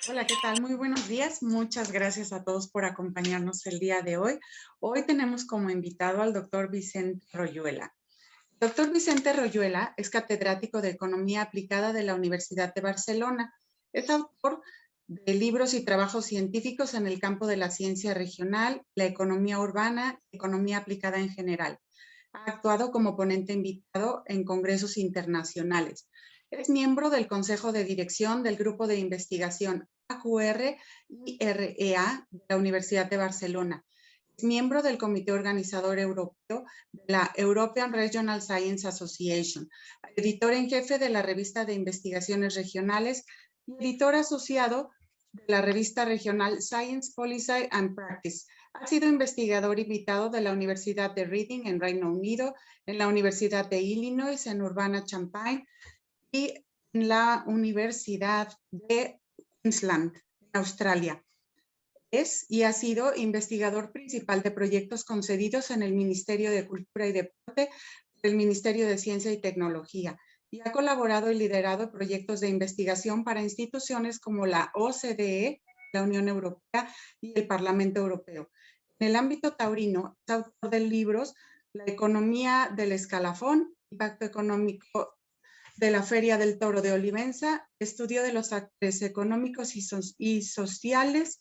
Hola, ¿qué tal? Muy buenos días. Muchas gracias a todos por acompañarnos el día de hoy. Hoy tenemos como invitado al doctor Vicente Royuela. El doctor Vicente Royuela es catedrático de Economía Aplicada de la Universidad de Barcelona. Es autor de libros y trabajos científicos en el campo de la ciencia regional, la economía urbana y economía aplicada en general. Ha actuado como ponente invitado en congresos internacionales. Es miembro del Consejo de Dirección del Grupo de Investigación AQR-IREA de la Universidad de Barcelona. Es miembro del Comité Organizador Europeo de la European Regional Science Association, editor en jefe de la revista de investigaciones regionales y editor asociado de la revista regional Science, Policy and Practice. Ha sido investigador invitado de la Universidad de Reading en Reino Unido, en la Universidad de Illinois en Urbana-Champaign y en la Universidad de Queensland, en Australia. Es y ha sido investigador principal de proyectos concedidos en el Ministerio de Cultura y Deporte, el Ministerio de Ciencia y Tecnología, y ha colaborado y liderado proyectos de investigación para instituciones como la OCDE, la Unión Europea y el Parlamento Europeo. En el ámbito taurino, es autor de libros La economía del escalafón, impacto económico de la Feria del Toro de Olivenza, estudio de los actores económicos y sociales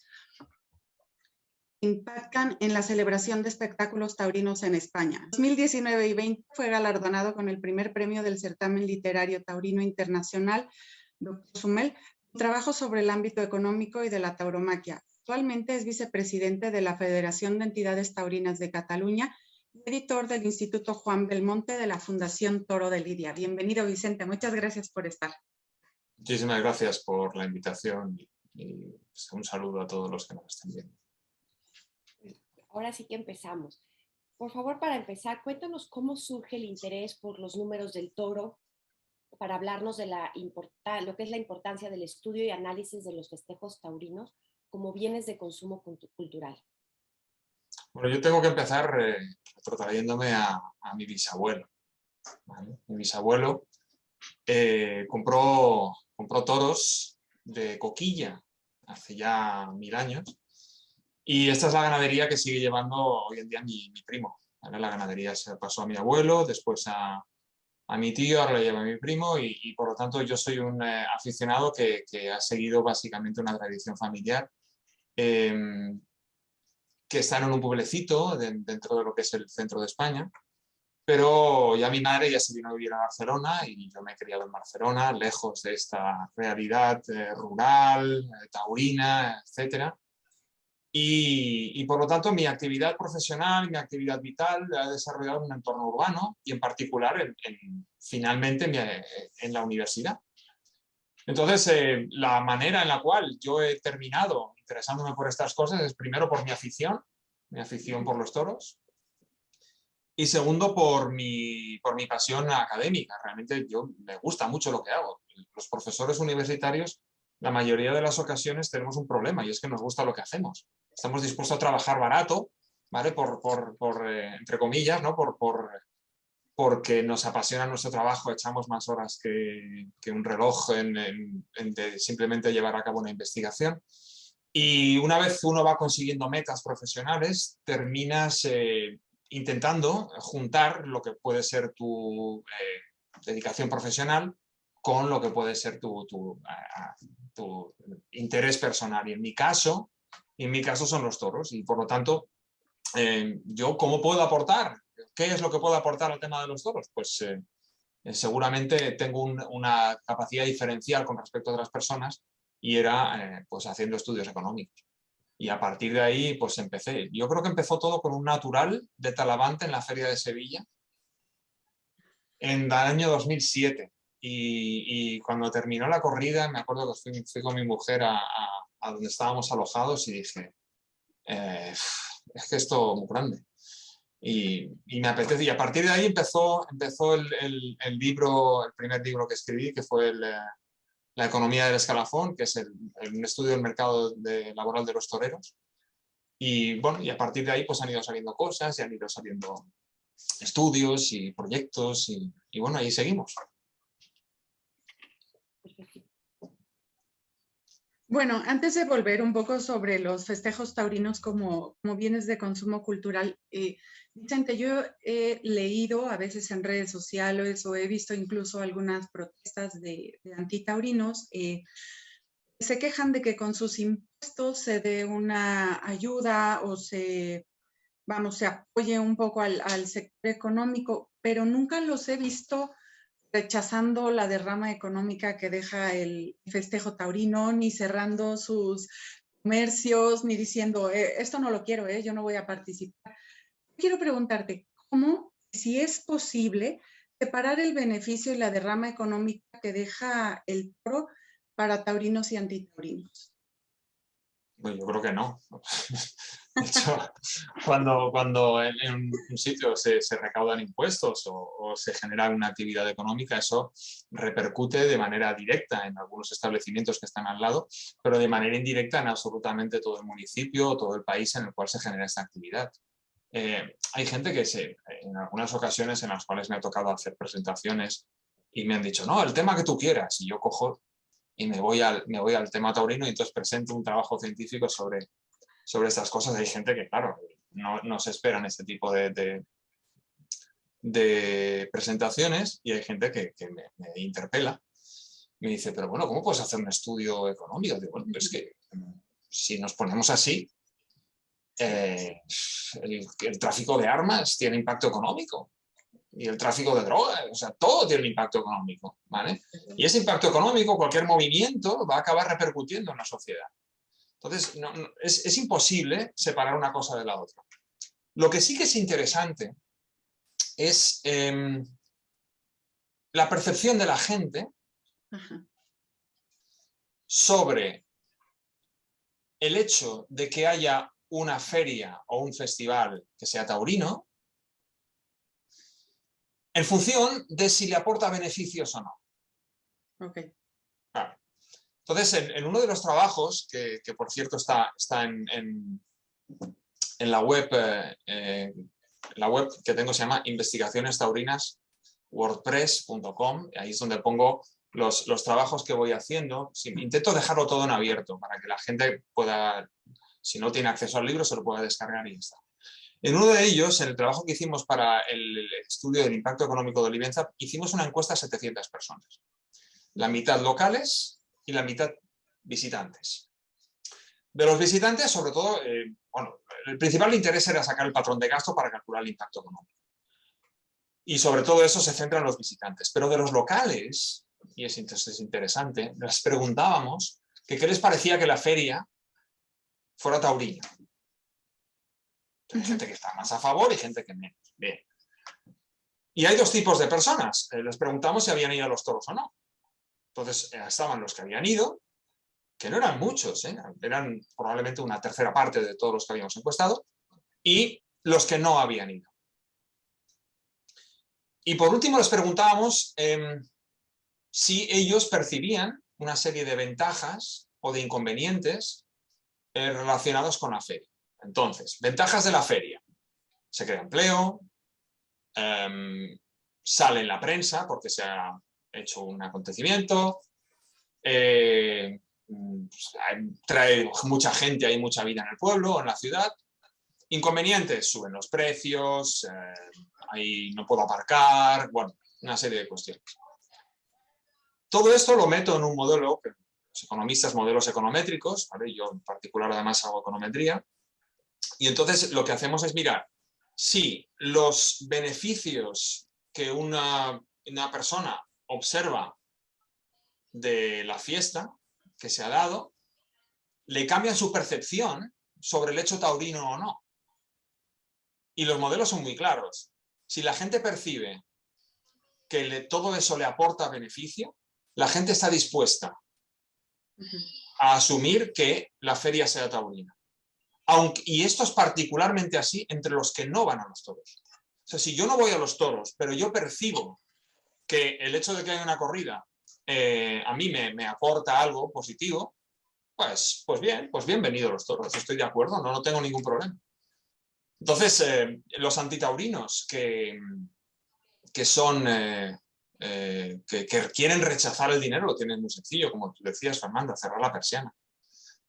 impactan en la celebración de espectáculos taurinos en España. 2019 y 20 fue galardonado con el primer premio del certamen literario taurino internacional, Dr. Sumel, un trabajo sobre el ámbito económico y de la tauromaquia. Actualmente es vicepresidente de la Federación de Entidades Taurinas de Cataluña y editor del Instituto Juan Belmonte de la Fundación Toro de Lidia. Bienvenido, Vicente. Muchas gracias por estar. Muchísimas gracias por la invitación y un saludo a todos los que nos estén viendo. Ahora sí que empezamos. Por favor, para empezar, cuéntanos cómo surge el interés por los números del toro para hablarnos de lo que es la importancia del estudio y análisis de los festejos taurinos como bienes de consumo cultural. Bueno, yo tengo que empezar trayéndome a mi bisabuelo. ¿Vale? Mi bisabuelo compró toros de coquilla hace ya 1000 años y esta es la ganadería que sigue llevando hoy en día mi primo. ¿Vale? La ganadería se pasó a mi abuelo, después a mi tío, ahora la lleva mi primo y por lo tanto yo soy un aficionado que ha seguido básicamente una tradición familiar que está en un pueblecito dentro de lo que es el centro de España, pero ya mi madre ya se vino a vivir a Barcelona y yo me he criado en Barcelona, lejos de esta realidad rural, taurina, etc. Y por lo tanto mi actividad profesional, mi actividad vital la he desarrollado en un entorno urbano y en particular finalmente en la universidad. Entonces, la manera en la cual yo he terminado interesándome por estas cosas es primero por mi afición por los toros, y segundo por mi pasión académica. Realmente me gusta mucho lo que hago. Los profesores universitarios, la mayoría de las ocasiones tenemos un problema y es que nos gusta lo que hacemos. Estamos dispuestos a trabajar barato, ¿vale? Entre comillas, ¿no? Porque nos apasiona nuestro trabajo, echamos más horas que un reloj de simplemente llevar a cabo una investigación. Y una vez uno va consiguiendo metas profesionales, terminas intentando juntar lo que puede ser tu dedicación profesional con lo que puede ser tu interés personal. Y en mi caso son los toros. Y por lo tanto, yo, ¿cómo puedo aportar? ¿Qué es lo que puedo aportar al tema de los toros? Pues seguramente tengo una capacidad diferencial con respecto a otras personas y era pues haciendo estudios económicos. Y a partir de ahí pues empecé. Yo creo que empezó todo con un natural de Talavante en la Feria de Sevilla en el año 2007. Y cuando terminó la corrida, me acuerdo que fui con mi mujer a donde estábamos alojados y dije, es que esto es muy grande. Y me apetece. Y a partir de ahí empezó el libro, el primer libro que escribí, que fue La economía del escalafón, que es un estudio del mercado laboral de los toreros. Y bueno, y a partir de ahí pues han ido saliendo cosas y han ido saliendo estudios y proyectos y bueno, ahí seguimos. Bueno, antes de volver un poco sobre los festejos taurinos como bienes de consumo cultural, Vicente, yo he leído a veces en redes sociales o he visto incluso algunas protestas de antitaurinos, se quejan de que con sus impuestos se dé una ayuda o se apoye un poco al sector económico, pero nunca los he visto rechazando la derrama económica que deja el festejo taurino, ni cerrando sus comercios, ni diciendo, esto no lo quiero, yo no voy a participar. Quiero preguntarte, ¿cómo, si es posible, separar el beneficio y la derrama económica que deja el toro para taurinos y antitaurinos? Bueno, yo creo que no. De hecho, cuando en un sitio se recaudan impuestos o se genera una actividad económica, eso repercute de manera directa en algunos establecimientos que están al lado, pero de manera indirecta en absolutamente todo el municipio o todo el país en el cual se genera esta actividad. Hay gente que en algunas ocasiones en las cuales me ha tocado hacer presentaciones y me han dicho, no, el tema que tú quieras, y yo cojo y me voy al tema taurino y entonces presento un trabajo científico sobre estas cosas. Hay gente que, claro, no se esperan este tipo de presentaciones y hay gente que me interpela. Me dice, pero bueno, ¿cómo puedes hacer un estudio económico? Digo, bueno, es que si nos ponemos así, el tráfico de armas tiene impacto económico y el tráfico de drogas, o sea, todo tiene un impacto económico, ¿vale? Y ese impacto económico, cualquier movimiento va a acabar repercutiendo en la sociedad. Entonces, es imposible separar una cosa de la otra. Lo que sí que es interesante es la percepción de la gente sobre el hecho de que haya una feria o un festival que sea taurino en función de si le aporta beneficios o no. Okay. Claro. Entonces, en uno de los trabajos, que por cierto está en la web que tengo, se llama Investigaciones Taurinas, wordpress.com, ahí es donde pongo los trabajos que voy haciendo. Sí, intento dejarlo todo en abierto para que la gente pueda, si no tiene acceso al libro, se lo pueda descargar y ya está. En uno de ellos, en el trabajo que hicimos para el estudio del impacto económico de Olivenza, hicimos una encuesta a 700 personas. La mitad locales y la mitad visitantes. De los visitantes, sobre todo, bueno, el principal interés era sacar el patrón de gasto para calcular el impacto económico. Y sobre todo eso se centra en los visitantes. Pero de los locales, y es interesante, les preguntábamos que qué les parecía que la feria fuera taurina. Hay gente que está más a favor y gente que menos. Bien. Y hay dos tipos de personas. Les preguntamos si habían ido a los toros o no. Entonces estaban los que habían ido, que no eran muchos, eran probablemente una tercera parte de todos los que habíamos encuestado, y los que no habían ido. Y por último les preguntábamos si ellos percibían una serie de ventajas o de inconvenientes relacionados con la feria. Entonces, ventajas de la feria. Se crea empleo, sale en la prensa porque se ha hecho un acontecimiento, trae mucha gente, hay mucha vida en el pueblo, en la ciudad. Inconvenientes, suben los precios, ahí no puedo aparcar, bueno, una serie de cuestiones. Todo esto lo meto en un modelo, que los economistas, modelos econométricos, ¿vale? Yo en particular además hago econometría, y entonces lo que hacemos es mirar si los beneficios que una persona observa de la fiesta que se ha dado, le cambian su percepción sobre el hecho taurino o no. Y los modelos son muy claros. Si la gente percibe que todo eso le aporta beneficio, la gente está dispuesta a asumir que la feria sea taurina. Y esto es particularmente así entre los que no van a los toros. O sea, si yo no voy a los toros, pero yo percibo que el hecho de que haya una corrida a mí me aporta algo positivo, pues bienvenido los toros, estoy de acuerdo, no tengo ningún problema. Entonces, los antitaurinos que quieren rechazar el dinero, lo tienen muy sencillo, como tú decías, Fernanda, cerrar la persiana.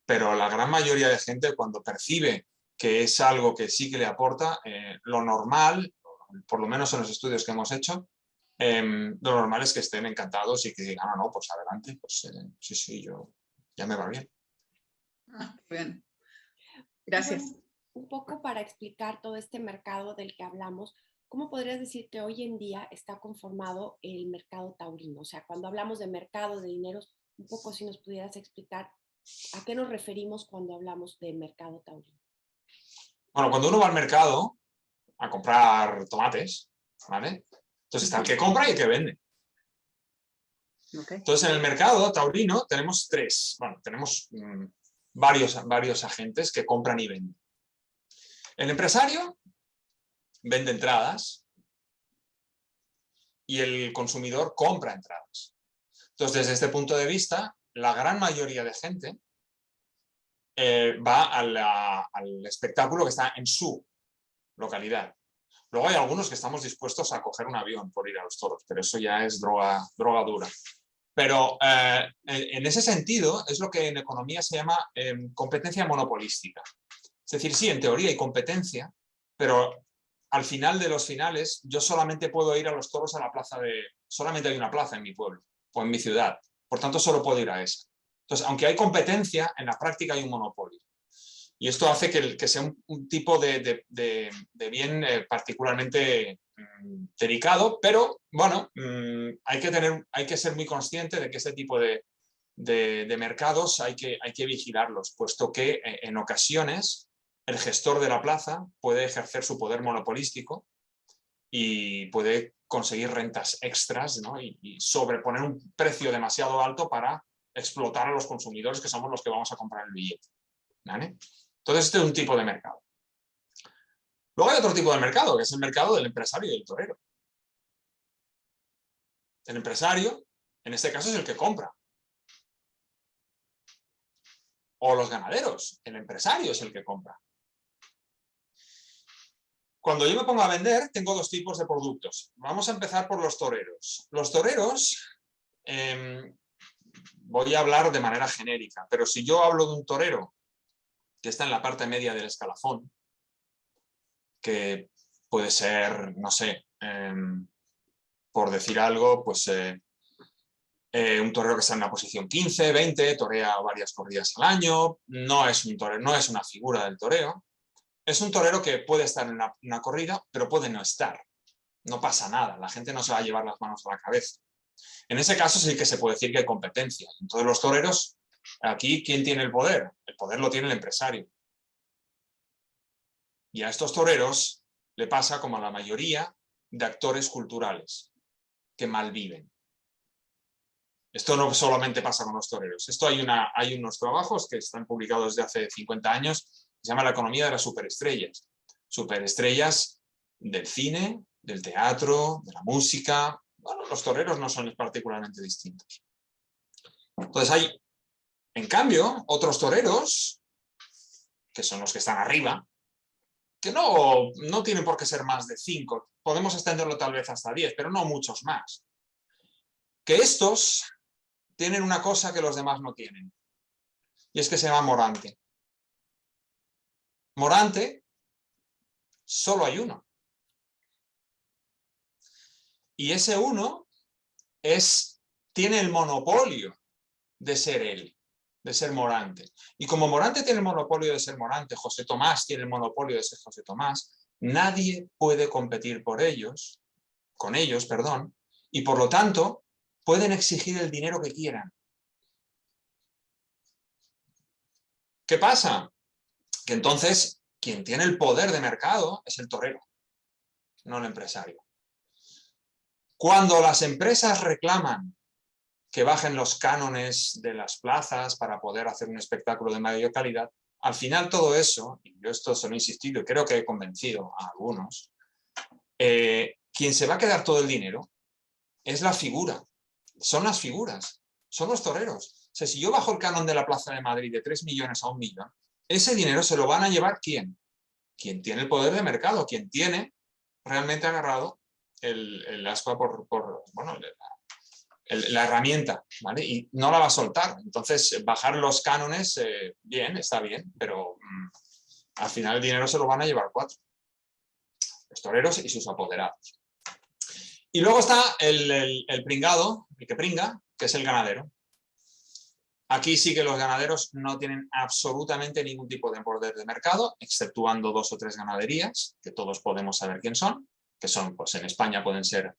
pero la gran mayoría de gente, cuando percibe que es algo que sí que le aporta, lo normal, por lo menos en los estudios que hemos hecho, lo normal es que estén encantados y que digan, no, pues adelante, pues sí, ya me va bien. Bien. Gracias. Bueno, un poco para explicar todo este mercado del que hablamos, ¿cómo podrías decir que hoy en día está conformado el mercado taurino? O sea, cuando hablamos de mercado de dineros, un poco si nos pudieras explicar a qué nos referimos cuando hablamos de mercado taurino. Bueno, cuando uno va al mercado a comprar tomates, ¿vale? Entonces está el que compra y el que vende. Okay. Entonces en el mercado taurino tenemos tenemos varios agentes que compran y venden. El empresario vende entradas y el consumidor compra entradas. Entonces, desde este punto de vista, la gran mayoría de gente va al espectáculo que está en su localidad. Luego hay algunos que estamos dispuestos a coger un avión por ir a los toros, pero eso ya es droga dura. Pero en ese sentido es lo que en economía se llama competencia monopolística. Es decir, sí, en teoría hay competencia, pero al final de los finales yo solamente puedo ir a los toros a la plaza solamente hay una plaza en mi pueblo o en mi ciudad, por tanto solo puedo ir a esa. Entonces, aunque hay competencia, en la práctica hay un monopolio. Y esto hace que sea un tipo de bien particularmente delicado, pero bueno, hay que ser muy consciente de que este tipo de mercados hay que vigilarlos, puesto que en ocasiones el gestor de la plaza puede ejercer su poder monopolístico y puede conseguir rentas extras, ¿no? y sobreponer un precio demasiado alto para explotar a los consumidores, que somos los que vamos a comprar el billete, ¿vale? Entonces este es un tipo de mercado. Luego hay otro tipo de mercado, que es el mercado del empresario y del torero. El empresario, en este caso, es el que compra. O los ganaderos, el empresario es el que compra. Cuando yo me pongo a vender, tengo dos tipos de productos. Vamos a empezar por los toreros. Los toreros, voy a hablar de manera genérica, pero si yo hablo de un torero que está en la parte media del escalafón, que puede ser, no sé, por decir algo, pues un torero que está en una posición 15, 20, torea varias corridas al año, no es un torero, no es una figura del toreo, es un torero que puede estar en una corrida, pero puede no estar. No pasa nada, la gente no se va a llevar las manos a la cabeza. En ese caso sí que se puede decir que hay competencia. Entonces los toreros, aquí, ¿quién tiene el poder? El poder lo tiene el empresario. Y a estos toreros le pasa como a la mayoría de actores culturales que malviven. Esto no solamente pasa con los toreros. Esto hay unos trabajos que están publicados desde hace 50 años, que se llama La economía de las superestrellas. Superestrellas del cine, del teatro, de la música. Bueno, los toreros no son particularmente distintos. Entonces hay, en cambio, otros toreros, que son los que están arriba, que no tienen por qué ser más de 5. Podemos extenderlo tal vez hasta 10, pero no muchos más. Que estos tienen una cosa que los demás no tienen. Y es que se llama morante. Morante, solo hay uno. Y ese uno tiene el monopolio de ser él, de ser Morante. Y como Morante tiene el monopolio de ser Morante, José Tomás tiene el monopolio de ser José Tomás, nadie puede competir con ellos, y por lo tanto pueden exigir el dinero que quieran. ¿Qué pasa? Que entonces quien tiene el poder de mercado es el torero, no el empresario. Cuando las empresas reclaman que bajen los cánones de las plazas para poder hacer un espectáculo de mayor calidad, al final todo eso, y yo esto se lo he insistido y creo que he convencido a algunos, quien se va a quedar todo el dinero es la figura, son las figuras, son los toreros. O sea, si yo bajo el canon de la Plaza de Madrid de 3 millones a 1 millón, ese dinero se lo van a llevar ¿quién? Quien tiene el poder de mercado, quien tiene realmente agarrado el ascua la herramienta, ¿vale? Y no la va a soltar. Entonces, bajar los cánones, bien, está bien, pero al final el dinero se lo van a llevar 4. Los toreros y sus apoderados. Y luego está el pringado, el que pringa, que es el ganadero. Aquí sí que los ganaderos no tienen absolutamente ningún tipo de poder de mercado, exceptuando 2 o 3 ganaderías, que todos podemos saber quién son, que son, pues en España pueden ser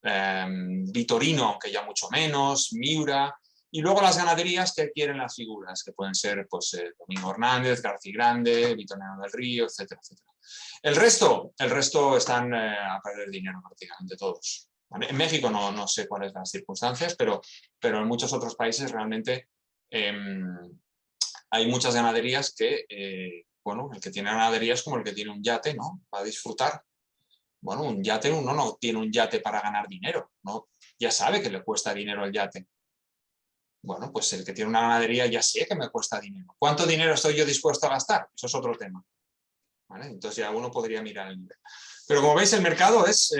Vitorino, aunque ya mucho menos, Miura, y luego las ganaderías que quieren las figuras, que pueden ser pues, Domingo Hernández, García Grande, Vitoriano del Río, etcétera, etcétera. El resto están a perder dinero prácticamente todos. ¿Vale? En México no sé cuáles son las circunstancias, pero en muchos otros países realmente hay muchas ganaderías que, bueno, el que tiene ganaderías es como el que tiene un yate, ¿no? Va a disfrutar. Bueno, un yate, uno no tiene un yate para ganar dinero, ¿no? Ya sabe que le cuesta dinero el yate. Bueno, pues el que tiene una ganadería ya sé que me cuesta dinero. ¿Cuánto dinero estoy yo dispuesto a gastar? Eso es otro tema. ¿Vale? Entonces ya uno podría mirar el nivel. Pero como veis, el mercado es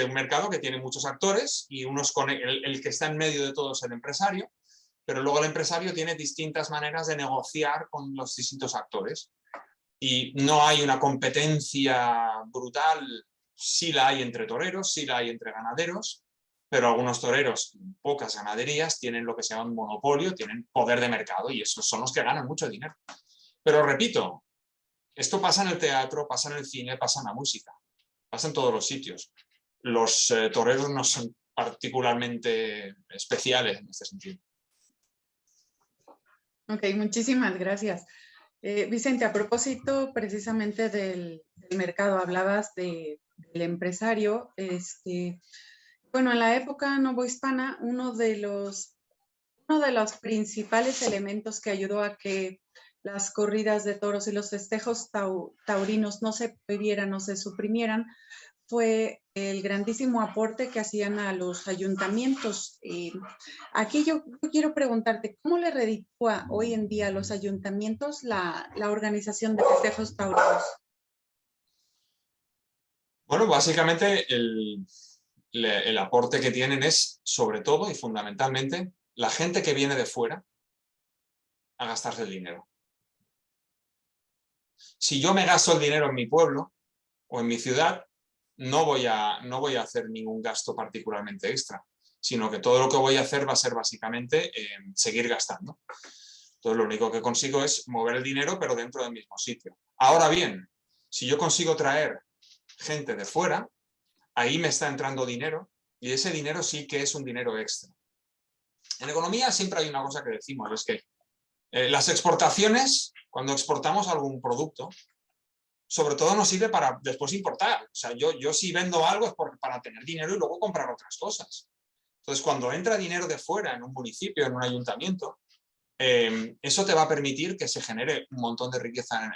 un mercado que tiene muchos actores y el que está en medio de todo es el empresario, pero luego el empresario tiene distintas maneras de negociar con los distintos actores. Y no hay una competencia brutal, sí la hay entre toreros, sí la hay entre ganaderos, pero algunos toreros, pocas ganaderías, tienen lo que se llama un monopolio, tienen poder de mercado y esos son los que ganan mucho dinero. Pero repito, esto pasa en el teatro, pasa en el cine, pasa en la música, pasa en todos los sitios. Los toreros no son particularmente especiales en este sentido. Ok, muchísimas gracias. Vicente, a propósito precisamente del mercado, hablabas del empresario. Bueno, en la época novohispana, uno de los principales elementos que ayudó a que las corridas de toros y los festejos taurinos no se prohibieran o se suprimieran fue el grandísimo aporte que hacían a los ayuntamientos. Aquí yo quiero preguntarte, ¿cómo le reditúa hoy en día a los ayuntamientos la organización de festejos taurinos? Bueno, básicamente el aporte que tienen es, sobre todo y fundamentalmente, la gente que viene de fuera a gastarse el dinero. Si yo me gasto el dinero en mi pueblo o en mi ciudad, no voy a hacer ningún gasto particularmente extra, sino que todo lo que voy a hacer va a ser básicamente seguir gastando. Entonces lo único que consigo es mover el dinero, pero dentro del mismo sitio. Ahora bien, si yo consigo traer gente de fuera, ahí me está entrando dinero y ese dinero sí que es un dinero extra. En economía siempre hay una cosa que decimos, es que las exportaciones, cuando exportamos algún producto, sobre todo nos sirve para después importar. O sea, yo si vendo algo es para tener dinero y luego comprar otras cosas. Entonces, cuando entra dinero de fuera en un municipio, en un ayuntamiento, eso te va a permitir que se genere un montón de riqueza en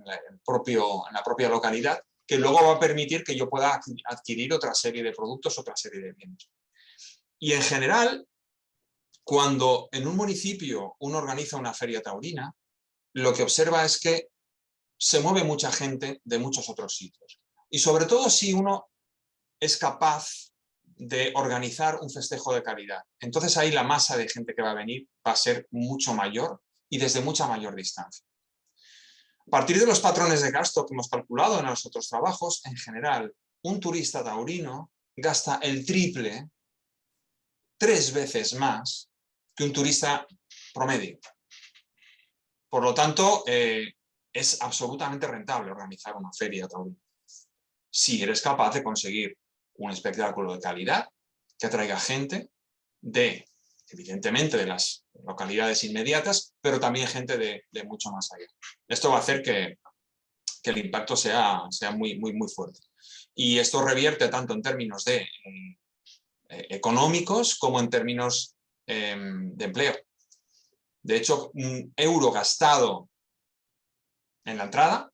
la propia localidad, que luego va a permitir que yo pueda adquirir otra serie de productos, otra serie de bienes. Y en general, cuando en un municipio uno organiza una feria taurina, lo que observa es que se mueve mucha gente de muchos otros sitios. Y sobre todo si uno es capaz de organizar un festejo de calidad. Entonces ahí la masa de gente que va a venir va a ser mucho mayor y desde mucha mayor distancia. A partir de los patrones de gasto que hemos calculado en los otros trabajos, en general, un turista taurino gasta el triple, 3 veces más que un turista promedio. Por lo tanto, es absolutamente rentable organizar una feria taurina. Si eres capaz de conseguir un espectáculo de calidad que atraiga gente evidentemente, de las localidades inmediatas, pero también gente de mucho más allá. Esto va a hacer que el impacto sea muy, muy, muy fuerte. Y esto revierte tanto en términos económicos como en términos de empleo. De hecho, un euro gastado en la entrada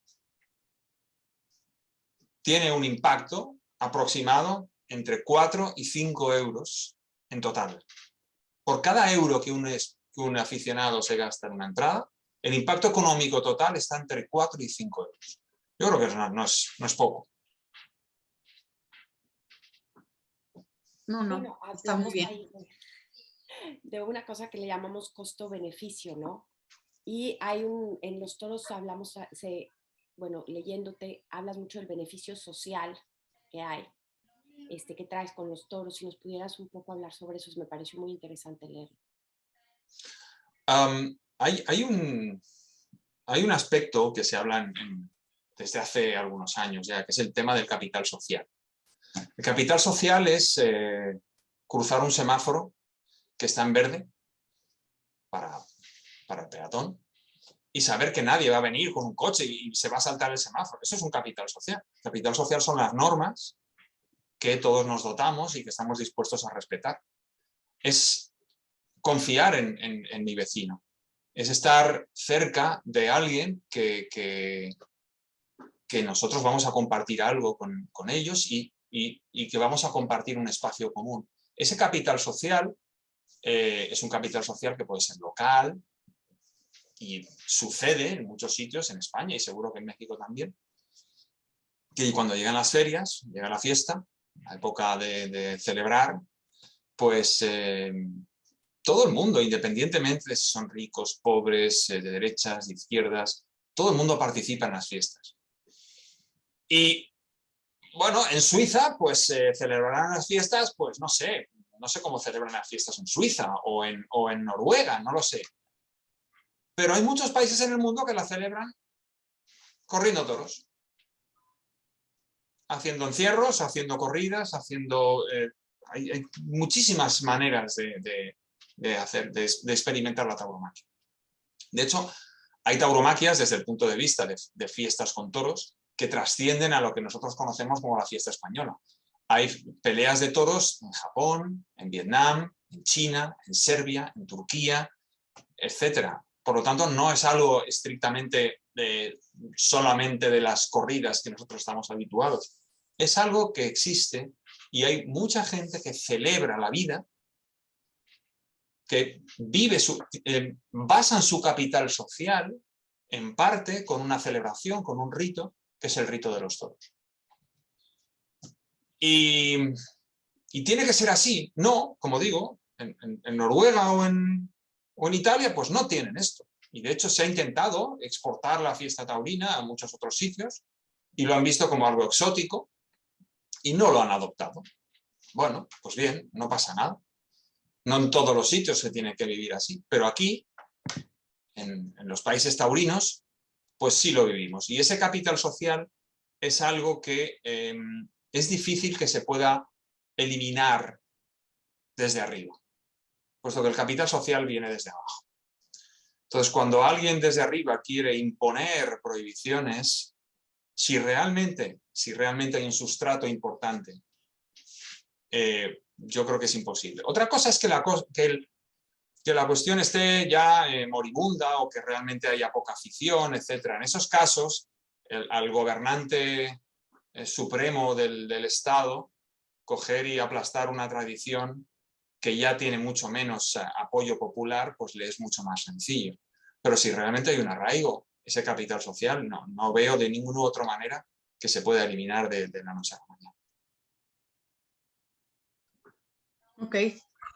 tiene un impacto aproximado entre 4 y 5 euros en total. Por cada euro que un aficionado se gasta en una entrada, el impacto económico total está entre 4 y 5 euros. Yo creo que no es poco. No, Bueno, está muy hablamos bien. ahí de una cosa que le llamamos costo-beneficio, ¿no? Y en los toros hablamos, bueno, leyéndote, hablas mucho del beneficio social que hay, que traes con los toros. Si nos pudieras un poco hablar sobre eso, me pareció muy interesante leerlo. Hay un aspecto que se habla desde hace algunos años ya, que es el tema del capital social. El capital social es cruzar un semáforo que está en verde para el peatón y saber que nadie va a venir con un coche y se va a saltar el semáforo. Eso es un capital social. El capital social son las normas que todos nos dotamos y que estamos dispuestos a respetar. Es confiar en mi vecino. Es estar cerca de alguien que nosotros vamos a compartir algo con ellos y que vamos a compartir un espacio común. Ese capital social es un capital social que puede ser local y sucede en muchos sitios en España y seguro que en México también, que cuando llegan las ferias, llega la fiesta, la época de celebrar, pues todo el mundo, independientemente de si son ricos, pobres, de derechas, de izquierdas, todo el mundo participa en las fiestas. Y bueno, en Suiza, pues celebrarán las fiestas, pues no sé cómo celebran las fiestas en Suiza o en Noruega, no lo sé. Pero hay muchos países en el mundo que las celebran corriendo toros. Haciendo encierros, haciendo corridas, hay muchísimas maneras de experimentar la tauromaquia. De hecho, hay tauromaquias desde el punto de vista de fiestas con toros que trascienden a lo que nosotros conocemos como la fiesta española. Hay peleas de toros en Japón, en Vietnam, en China, en Serbia, en Turquía, etc. Por lo tanto, no es algo estrictamente solamente de las corridas que nosotros estamos habituados. Es algo que existe y hay mucha gente que celebra la vida, que basan su capital social en parte con una celebración, con un rito, que es el rito de los toros. Y tiene que ser así. No, como digo, en Noruega o en Italia, pues no tienen esto. Y de hecho se ha intentado exportar la fiesta taurina a muchos otros sitios y lo han visto como algo exótico y no lo han adoptado. Bueno, pues bien, no pasa nada. No en todos los sitios se tiene que vivir así, pero aquí, en los países taurinos, pues sí lo vivimos. Y ese capital social es algo que es difícil que se pueda eliminar desde arriba, puesto que el capital social viene desde abajo. Entonces, cuando alguien desde arriba quiere imponer prohibiciones, si realmente hay un sustrato importante, yo creo que es imposible. Otra cosa es que la cuestión esté ya moribunda o que realmente haya poca afición, etc. En esos casos, al gobernante supremo del Estado coger y aplastar una tradición que ya tiene mucho menos apoyo popular, pues le es mucho más sencillo. Pero si realmente hay un arraigo, ese capital social, no veo de ninguna otra manera que se pueda eliminar de la noche a la mañana. Ok,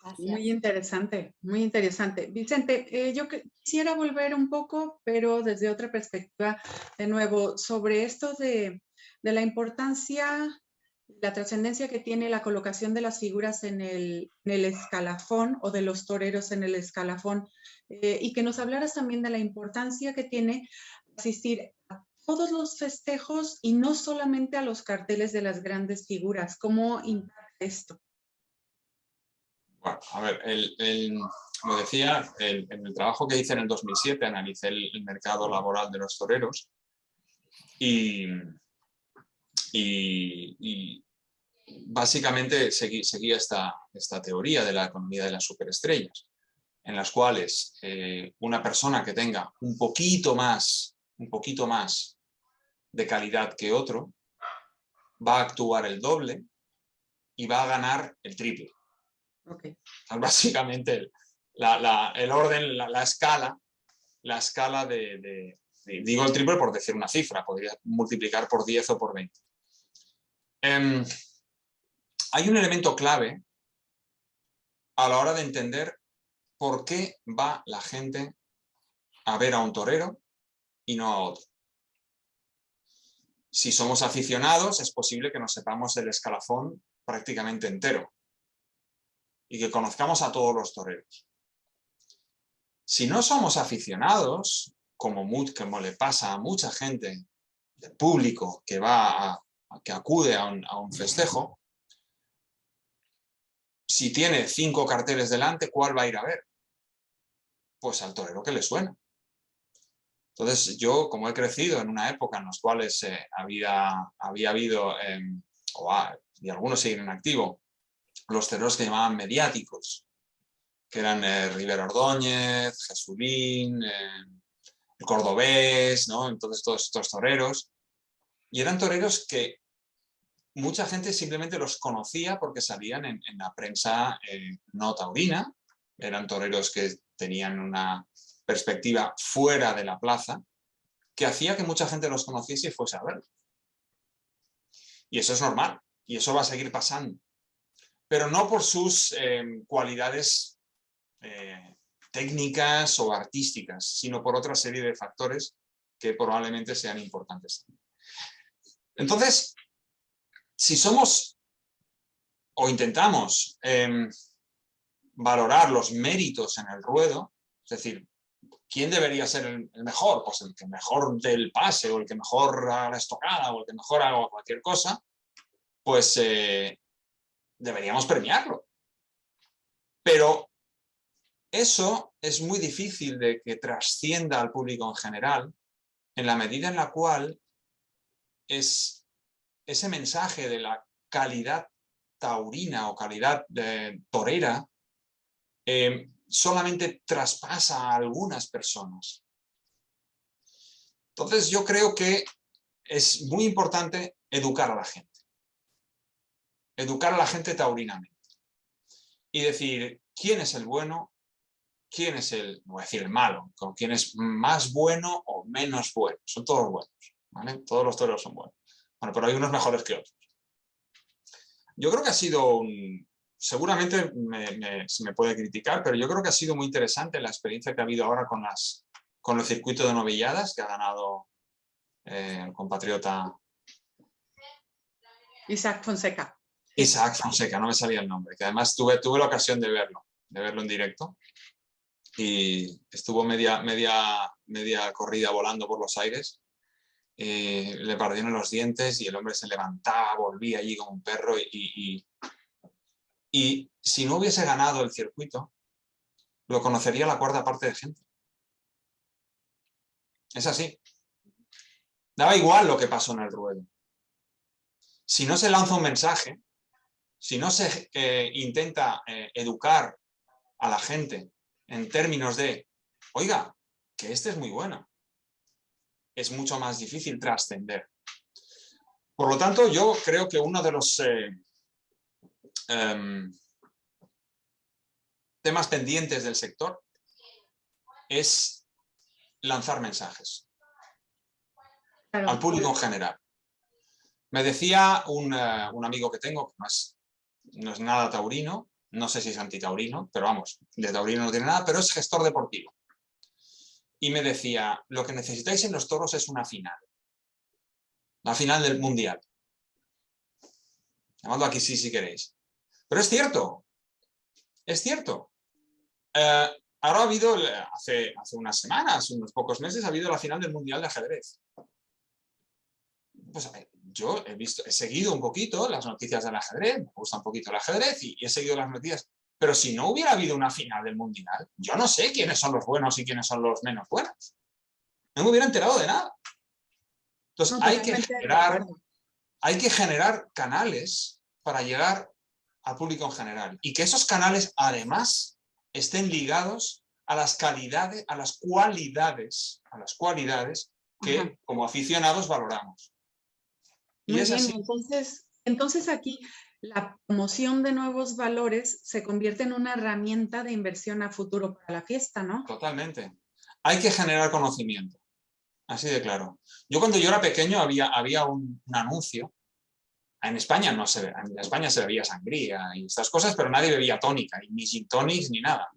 Gracias. muy interesante, muy interesante. Vicente, yo quisiera volver un poco, pero desde otra perspectiva, de nuevo, sobre esto de la importancia, la trascendencia que tiene la colocación de las figuras en el escalafón o de los toreros en el escalafón, y que nos hablaras también de la importancia que tiene asistir a todos los festejos y no solamente a los carteles de las grandes figuras. ¿Cómo impacta esto? Bueno, a ver, como decía, en el trabajo que hice en el 2007 analicé el mercado laboral de los toreros y básicamente seguía esta teoría de la economía de las superestrellas, en las cuales una persona que tenga un poquito más de calidad que otro va a actuar el doble y va a ganar el triple. Okay. Básicamente el orden, la escala digo el triple por decir una cifra, podría multiplicar por 10 o por 20. Hay un elemento clave a la hora de entender por qué va la gente a ver a un torero y no a otro. Si somos aficionados, es posible que nos sepamos el escalafón prácticamente entero y que conozcamos a todos los toreros. Si no somos aficionados, como le pasa a mucha gente del público que que acude a un festejo, si tiene 5 carteles delante, ¿cuál va a ir a ver? Pues al torero que le suena. Entonces yo, como he crecido en una época en las cuales había habido, y algunos siguen en activo, los toreros que llamaban mediáticos, que eran Rivero Ordóñez, Jesulín, el Cordobés, ¿no? Entonces todos estos toreros. Y eran toreros que mucha gente simplemente los conocía porque salían en la prensa no taurina. Eran toreros que tenían una perspectiva fuera de la plaza, que hacía que mucha gente los conociese y fuese a verlos. Y eso es normal, y eso va a seguir pasando. Pero no por sus cualidades técnicas o artísticas, sino por otra serie de factores que probablemente sean importantes. Entonces, si somos o intentamos valorar los méritos en el ruedo, es decir, ¿quién debería ser el mejor? Pues el que mejor dé el pase, o el que mejor haga la estocada, o el que mejor haga cualquier cosa, pues deberíamos premiarlo. Pero eso es muy difícil de que trascienda al público en general, en la medida en la cual ese mensaje de la calidad taurina o calidad torera solamente traspasa a algunas personas. Entonces yo creo que es muy importante educar a la gente. Educar a la gente taurinamente. Y decir quién es el bueno, quién es no voy a decir el malo, quién es más bueno o menos bueno. Son todos buenos, ¿vale? Todos los toreros son buenos. Bueno, pero hay unos mejores que otros. Yo creo que ha sido seguramente se me puede criticar, pero yo creo que ha sido muy interesante la experiencia que ha habido ahora con el circuito de novilladas que ha ganado el compatriota Isaac Fonseca. Isaac Fonseca, no me salía el nombre, que además tuve la ocasión de verlo en directo, y estuvo media corrida volando por los aires. Le partieron los dientes y el hombre se levantaba, volvía allí como un perro, y si no hubiese ganado el circuito, lo conocería la cuarta parte de gente. Es así. Daba igual lo que pasó en el ruedo. Si no se lanza un mensaje, si no se intenta educar a la gente en términos de, oiga, que este es muy bueno, es mucho más difícil trascender. Por lo tanto, yo creo que uno de los temas pendientes del sector es lanzar mensajes al público en general. Me decía un amigo que tengo, que no es nada taurino, no sé si es antitaurino, pero vamos, de taurino no tiene nada, pero es gestor deportivo. Y me decía, lo que necesitáis en los toros es una final. La final del mundial. Llamadlo aquí sí, si queréis. Pero es cierto. Es cierto. Ahora ha habido, hace unas semanas, unos pocos meses, ha habido la final del mundial de ajedrez. Pues yo he seguido un poquito las noticias del ajedrez, me gusta un poquito el ajedrez y he seguido las noticias. Pero si no hubiera habido una final del mundial, yo no sé quiénes son los buenos y quiénes son los menos buenos. No me hubiera enterado de nada. Entonces No, hay que generar canales para llegar al público en general. Y que esos canales además estén ligados a las cualidades que como aficionados valoramos. Y muy es bien, así. entonces aquí la promoción de nuevos valores se convierte en una herramienta de inversión a futuro para la fiesta, ¿no? Totalmente. Hay que generar conocimiento. Así de claro. Yo cuando yo era pequeño había un anuncio En España no se, en España se bebía sangría y estas cosas, pero nadie bebía tónica, ni gin tonics, ni nada.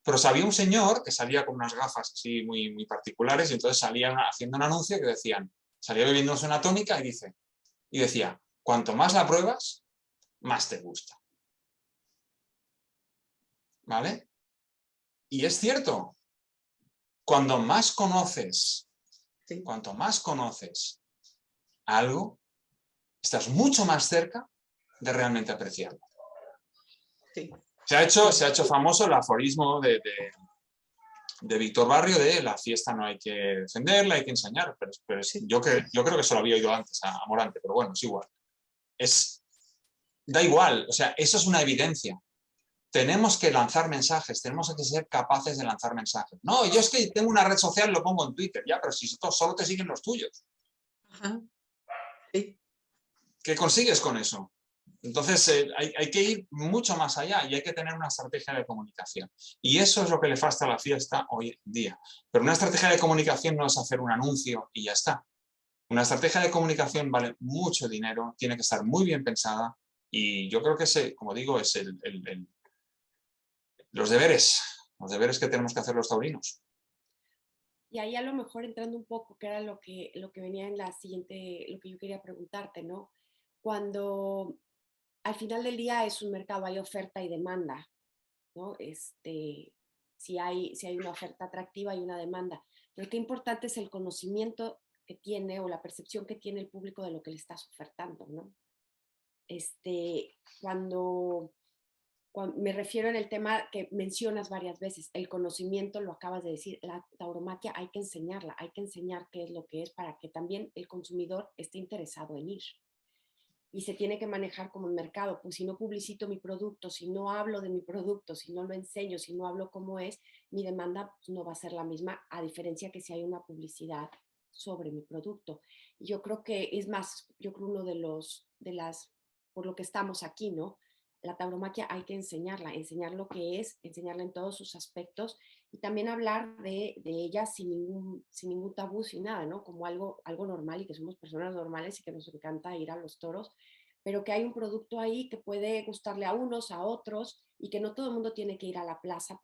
Pero había un señor que salía con unas gafas así muy, muy particulares y entonces salía haciendo un anuncio que decían, salía bebiéndose una tónica y decía, cuanto más la pruebas, más te gusta. ¿Vale? Y es cierto, cuando más conoces, Sí. cuanto más conoces algo, estás mucho más cerca de realmente apreciarlo. Sí. Se ha hecho famoso el aforismo de Víctor Barrio de la fiesta no hay que defenderla, hay que enseñar, pero Sí. yo creo que eso lo había oído antes a Morante, pero bueno, es igual. Da igual, o sea, eso es una evidencia. Tenemos que lanzar mensajes, tenemos que ser capaces de lanzar mensajes. No, yo es que tengo una red social, lo pongo en Twitter, ya, pero si solo te siguen los tuyos. Ajá. Sí. ¿Qué consigues con eso? Entonces hay que ir mucho más allá y hay que tener una estrategia de comunicación. Y eso es lo que le falta a la fiesta hoy en día. Pero una estrategia de comunicación no es hacer un anuncio y ya está. Una estrategia de comunicación vale mucho dinero, tiene que estar muy bien pensada y yo creo que ese, como digo, es los deberes que tenemos que hacer los taurinos. Y ahí a lo mejor entrando un poco, que era lo que venía en la siguiente, lo que yo quería preguntarte, ¿no? Cuando al final del día es un mercado, hay oferta y demanda, ¿no? Si hay una oferta atractiva y una demanda. Pero qué importante es el conocimiento que tiene o la percepción que tiene el público de lo que le estás ofertando, ¿no? Cuando me refiero en el tema que mencionas varias veces, el conocimiento, lo acabas de decir, la tauromaquia hay que enseñarla, hay que enseñar qué es lo que es para que también el consumidor esté interesado en ir. Y se tiene que manejar como el mercado, pues si no publicito mi producto, si no hablo de mi producto, si no lo enseño, si no hablo cómo es, mi demanda pues, no va a ser la misma, a diferencia que si hay una publicidad sobre mi producto. Y yo creo que es más, yo creo uno por lo que estamos aquí, ¿no? La tauromaquia hay que enseñar lo que es, enseñarla en todos sus aspectos y también hablar de ella sin ningún tabú, sin nada, ¿no? Como algo normal y que somos personas normales y que nos encanta ir a los toros, pero que hay un producto ahí que puede gustarle a unos, a otros y que no todo el mundo tiene que ir a la plaza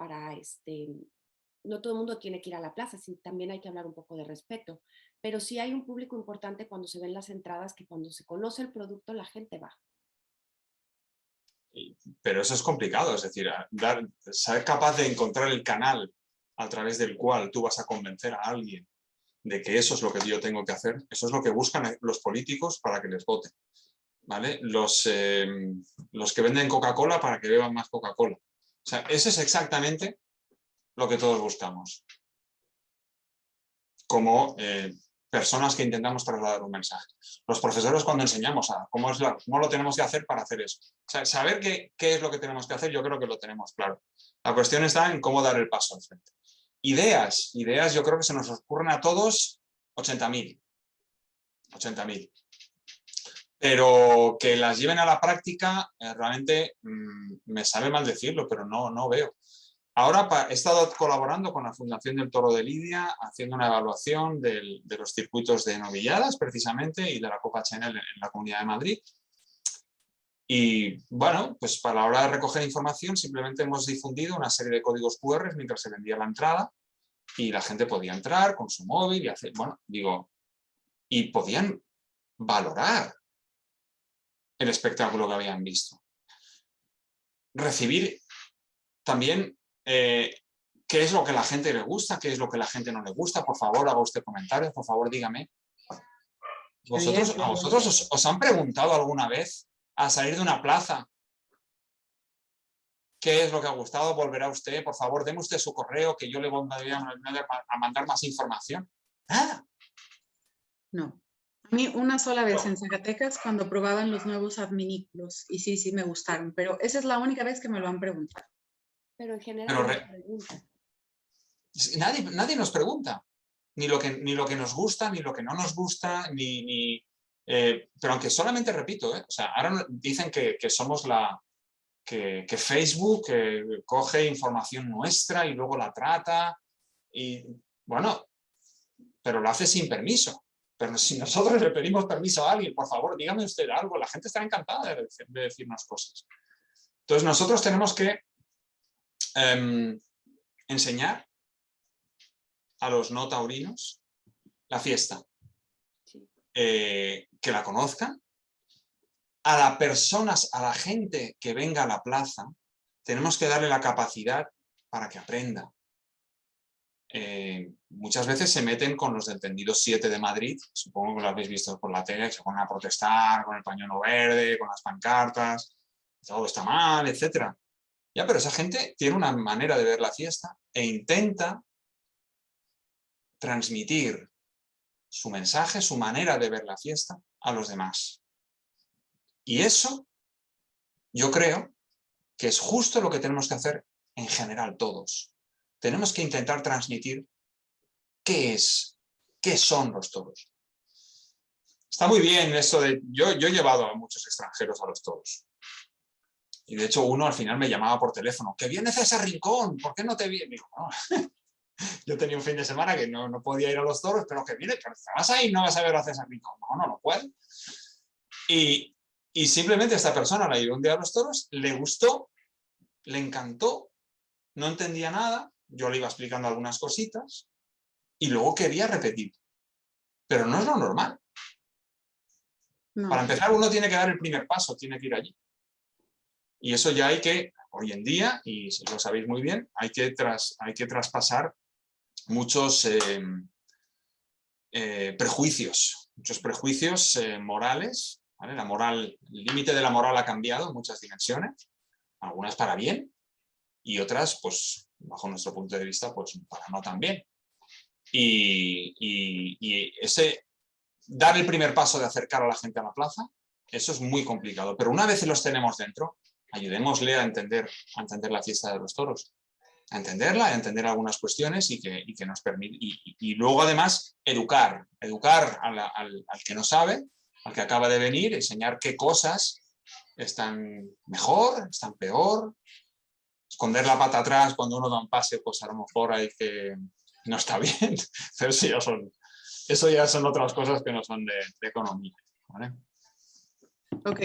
no todo el mundo tiene que ir a la plaza, sí, también hay que hablar un poco de respeto, pero sí hay un público importante cuando se ven las entradas que cuando se conoce el producto la gente va. Pero eso es complicado, es decir, ser capaz de encontrar el canal a través del cual tú vas a convencer a alguien de que eso es lo que yo tengo que hacer, eso es lo que buscan los políticos para que les voten, ¿vale? Los que venden Coca-Cola para que beban más Coca-Cola. O sea, eso es exactamente lo que todos buscamos. Como personas que intentamos trasladar un mensaje. Los profesores cuando enseñamos cómo lo tenemos que hacer para hacer eso. O sea, saber qué es lo que tenemos que hacer, yo creo que lo tenemos claro. La cuestión está en cómo dar el paso al frente. Ideas yo creo que se nos ocurren a todos 80.000. 80.000. Pero que las lleven a la práctica, realmente me sabe mal decirlo, pero no veo. Ahora he estado colaborando con la Fundación del Toro de Lidia, haciendo una evaluación de los circuitos de novilladas, precisamente, y de la Copa Chanel en la Comunidad de Madrid. Y bueno, pues para la hora de recoger información simplemente hemos difundido una serie de códigos QR mientras se vendía la entrada y la gente podía entrar con su móvil y hacer, y podían valorar el espectáculo que habían visto. Recibir también qué es lo que a la gente le gusta, qué es lo que a la gente no le gusta. Por favor, haga usted comentarios, por favor, dígame. ¿A vosotros os han preguntado alguna vez al salir de una plaza qué es lo que ha gustado? ¿Volverá usted? Por favor, deme usted su correo que yo le voy a mandar más información. ¡Nada! No. A mí una sola vez en Zacatecas cuando probaban los nuevos adminículos y sí me gustaron, pero esa es la única vez que me lo han preguntado. Pero en general no preguntan. Nadie nos pregunta. Ni lo que nos gusta, ni lo que no nos gusta, pero aunque solamente repito, o sea, ahora dicen que somos que Facebook coge información nuestra y luego la trata, y bueno, pero lo hace sin permiso. Pero si nosotros le pedimos permiso a alguien, por favor, dígame usted algo, la gente está encantada de decirnos cosas. Entonces nosotros tenemos que enseñar a los no taurinos la fiesta, que la conozcan. A las personas, a la gente que venga a la plaza, tenemos que darle la capacidad para que aprenda. Muchas veces se meten con los del tendido 7 de Madrid, supongo que lo habéis visto por la tele, que se ponen a protestar con el pañuelo verde, con las pancartas, todo está mal, etc. Ya, pero esa gente tiene una manera de ver la fiesta e intenta transmitir su mensaje, su manera de ver la fiesta a los demás. Y eso, yo creo que es justo lo que tenemos que hacer en general todos. Tenemos que intentar transmitir qué son los toros. Está muy bien esto de... Yo he llevado a muchos extranjeros a los toros. Y de hecho uno al final me llamaba por teléfono. ¡Que viene César Rincón! ¿Por qué no te viene? Digo, no. Yo tenía un fin de semana que no podía ir a los toros, pero que viene, pero te vas a ir, no vas a ver a César Rincón. No puedo. Y simplemente esta persona la llevó un día a los toros, le gustó, le encantó, no entendía nada, yo le iba explicando algunas cositas y luego quería repetir. Pero no es lo normal. No. Para empezar, uno tiene que dar el primer paso, tiene que ir allí. Y eso ya hay que, hoy en día, y lo sabéis muy bien, hay que traspasar muchos prejuicios, morales, ¿vale? El límite de la moral ha cambiado en muchas dimensiones, algunas para bien y otras, pues, bajo nuestro punto de vista, pues para no tan bien. Y ese dar el primer paso de acercar a la gente a la plaza, eso es muy complicado. Pero una vez los tenemos dentro, ayudémosle a entender la fiesta de los toros, a entenderla, a entender algunas cuestiones y que nos permite, y luego además educar al que no sabe, al que acaba de venir, enseñar qué cosas están mejor, están peor, esconder la pata atrás cuando uno da un pase, pues a lo mejor hay que no está bien, pero eso ya son otras cosas que no son de economía, ¿vale? Ok.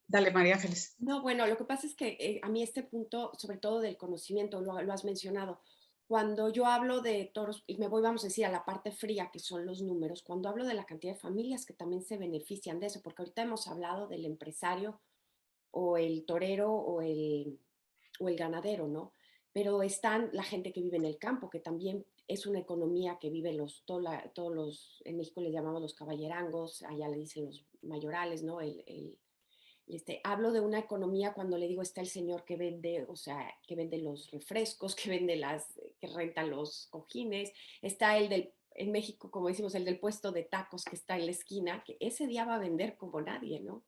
Dale, María Ángeles. No, bueno, lo que pasa es que a mí este punto, sobre todo del conocimiento, lo has mencionado. Cuando yo hablo de toros, y vamos a decir, a la parte fría, que son los números, cuando hablo de la cantidad de familias que también se benefician de eso, porque ahorita hemos hablado del empresario o el torero o el ganadero, ¿no? Pero están la gente que vive en el campo, que también es una economía que vive todos los, en México les llamamos los caballerangos, allá le dicen los mayorales, ¿no? Hablo de una economía cuando le digo está el señor que vende, o sea, que vende los refrescos, que renta los cojines, está en México, como decimos, el del puesto de tacos que está en la esquina, que ese día va a vender como nadie, ¿no?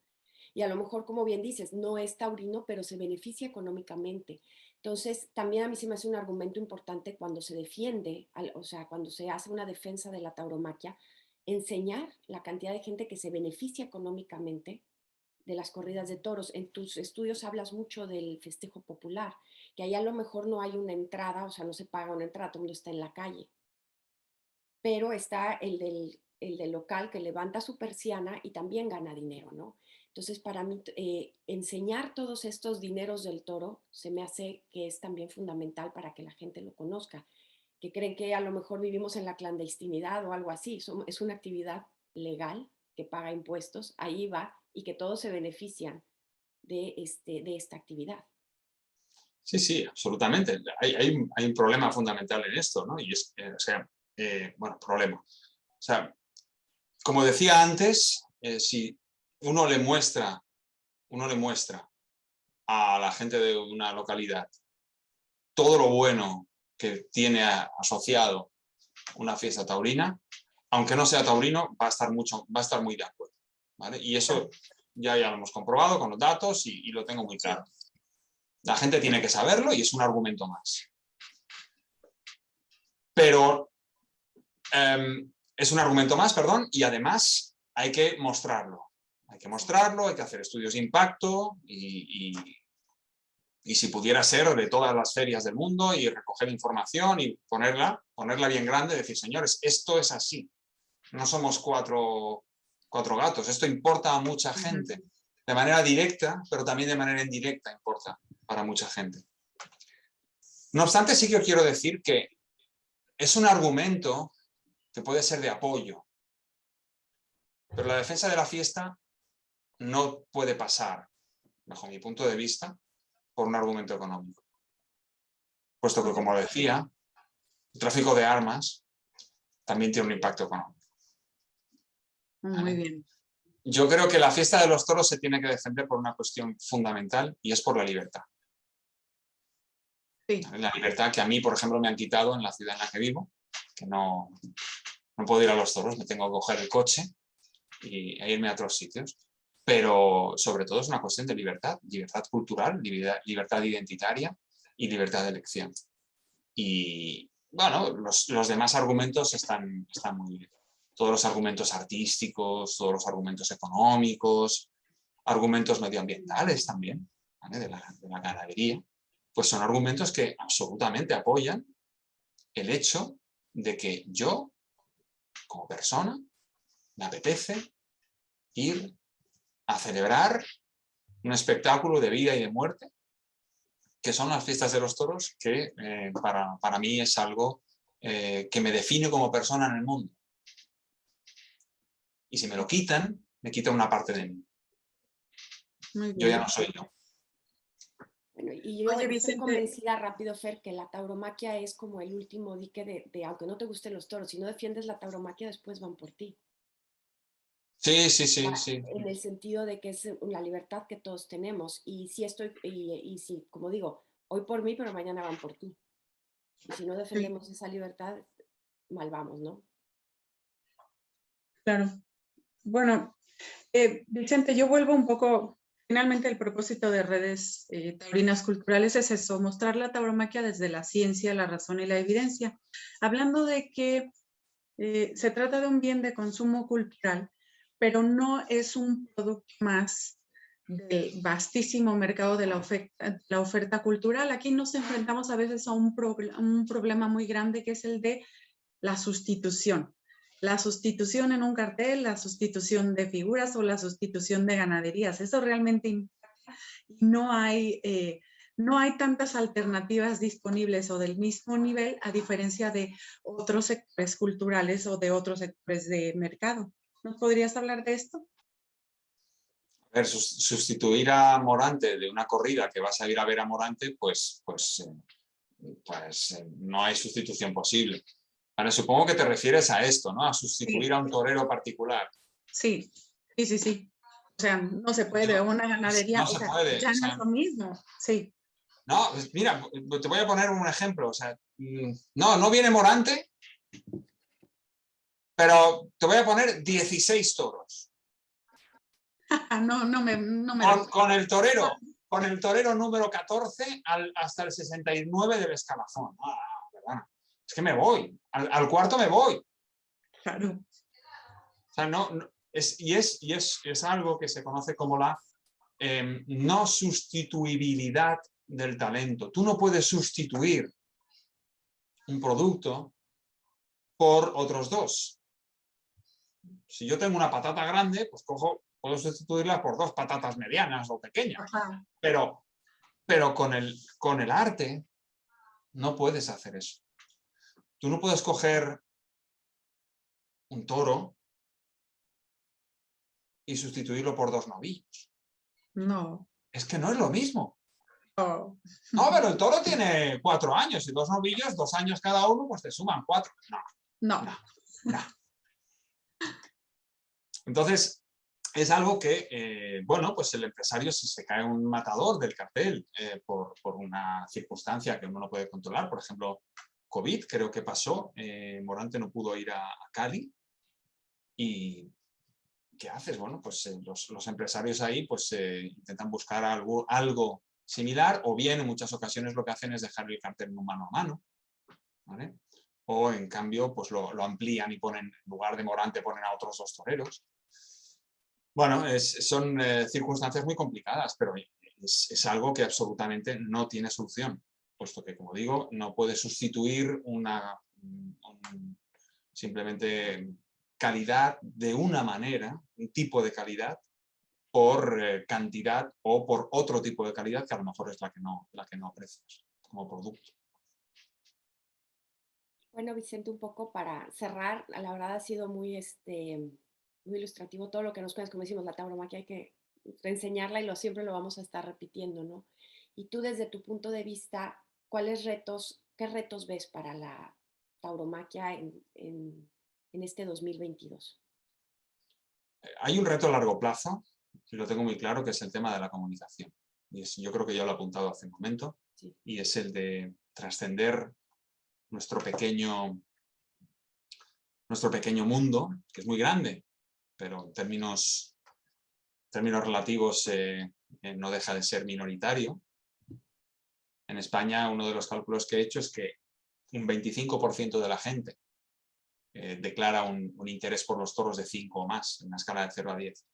Y a lo mejor, como bien dices, no es taurino, pero se beneficia económicamente. Entonces, también a mí se me hace un argumento importante cuando se defiende, o sea, cuando se hace una defensa de la tauromaquia, enseñar la cantidad de gente que se beneficia económicamente de las corridas de toros. En tus estudios hablas mucho del festejo popular, que allá a lo mejor no hay una entrada, o sea, no se paga una entrada, todo el mundo está en la calle. Pero está el del local que levanta su persiana y también gana dinero, ¿no? Entonces, para mí, enseñar todos estos dineros del toro se me hace que es también fundamental para que la gente lo conozca, que creen que a lo mejor vivimos en la clandestinidad o algo así. Es una actividad legal que paga impuestos, ahí va, y que todos se benefician de esta actividad. Sí, sí, absolutamente. Hay un problema fundamental en esto, ¿no? Y es, problema. O sea, como decía antes, si uno le muestra a la gente de una localidad todo lo bueno que tiene asociado una fiesta taurina, aunque no sea taurino, va a estar muy de acuerdo, ¿vale? Y eso ya lo hemos comprobado con los datos y lo tengo muy claro. La gente tiene que saberlo y es un argumento más. Pero es un argumento más, perdón, y además hay que mostrarlo. Hay que hacer estudios de impacto y si pudiera ser de todas las ferias del mundo y recoger información y ponerla bien grande, decir, señores, esto es así. No somos cuatro gatos. Esto importa a mucha gente. De manera directa, pero también de manera indirecta importa para mucha gente. No obstante, sí que quiero decir que es un argumento que puede ser de apoyo. Pero la defensa de la fiesta no puede pasar, bajo mi punto de vista, por un argumento económico. Puesto que, como decía, el tráfico de armas también tiene un impacto económico. Muy bien. Yo creo que la fiesta de los toros se tiene que defender por una cuestión fundamental y es por la libertad. Sí. La libertad que a mí, por ejemplo, me han quitado en la ciudad en la que vivo, que no puedo ir a los toros, me tengo que coger el coche e irme a otros sitios. Pero sobre todo es una cuestión de libertad cultural, libertad identitaria y libertad de elección. Y bueno, los demás argumentos están muy bien. Todos los argumentos artísticos, todos los argumentos económicos, argumentos medioambientales también, ¿vale? de la ganadería, pues son argumentos que absolutamente apoyan el hecho de que yo, como persona, me apetece ir a celebrar un espectáculo de vida y de muerte, que son las fiestas de los toros, que para mí es algo que me define como persona en el mundo. Y si me lo quitan, me quitan una parte de mí. Yo ya no soy yo. Bueno, y yo Oye, estoy Vicente, convencida, rápido, Fer, que la tauromaquia es como el último dique de aunque no te gusten los toros, si no defiendes la tauromaquia, después van por ti. Sí. En el sentido de que es la libertad que todos tenemos. Y sí sí, como digo, hoy por mí, pero mañana van por ti. Y si no defendemos esa libertad, mal vamos, ¿no? claro. Bueno, Vicente, yo vuelvo un poco, finalmente el propósito de redes taurinas culturales es eso, mostrar la tauromaquia desde la ciencia, la razón y la evidencia. Hablando de que se trata de un bien de consumo cultural, pero no es un producto más del vastísimo mercado de la oferta cultural. Aquí nos enfrentamos a veces a un problema muy grande que es el de la sustitución. La sustitución en un cartel, la sustitución de figuras o la sustitución de ganaderías. Eso realmente impacta y no hay tantas alternativas disponibles o del mismo nivel a diferencia de otros sectores culturales o de otros sectores de mercado. ¿Nos podrías hablar de esto? A ver, sustituir a Morante de una corrida que vas a ir a ver a Morante, pues no hay sustitución posible. Ahora, supongo que te refieres a esto, ¿no? A sustituir a un torero particular. Sí. O sea, no se puede, una ganadería, no se puede. ya no es lo mismo. Sí. No, mira, te voy a poner un ejemplo. O sea, no viene Morante, pero te voy a poner 16 toros. No me Con el torero número 14 hasta el 69 del escalafón. ¿Verdad? Es que me voy. Al cuarto me voy. Claro. O sea, es algo que se conoce como la no sustituibilidad del talento. Tú no puedes sustituir un producto por otros dos. Si yo tengo una patata grande, pues puedo sustituirla por dos patatas medianas o pequeñas. Ajá. Pero con el arte no puedes hacer eso. Tú no puedes coger un toro y sustituirlo por dos novillos. No. Es que no es lo mismo. Oh. No, pero el toro tiene 4 años y dos novillos, 2 años cada uno, pues te suman 4. No. Entonces, es algo que, bueno, pues el empresario, si se cae un matador del cartel por una circunstancia que uno no puede controlar, por ejemplo, COVID, creo que pasó, Morante no pudo ir a Cali, y ¿qué haces? Bueno, pues los empresarios ahí pues intentan buscar algo similar, o bien en muchas ocasiones lo que hacen es dejar el cartel en un mano a mano, ¿vale? O en cambio pues lo amplían y ponen, en lugar de Morante, ponen a otros 2 toreros. Bueno, son circunstancias muy complicadas, pero es algo que absolutamente no tiene solución, puesto que, como digo, no puede sustituir simplemente calidad de una manera, un tipo de calidad, por cantidad o por otro tipo de calidad que a lo mejor es la que no aprecias como producto. Bueno, Vicente, un poco para cerrar, la verdad ha sido muy, muy ilustrativo todo lo que nos cuentas. Como decimos, la tauromaquia hay que enseñarla y siempre lo vamos a estar repitiendo, ¿no? Y tú, desde tu punto de vista, qué retos ves para la tauromaquia en este 2022? Hay un reto a largo plazo, y lo tengo muy claro, que es el tema de la comunicación. Y yo creo que ya lo he apuntado hace un momento, Sí. y es el de trascender nuestro pequeño mundo, que es muy grande, pero en términos relativos no deja de ser minoritario. En España, uno de los cálculos que he hecho es que un 25% de la gente declara un interés por los toros de 5 o más, en una escala de 0 a 10.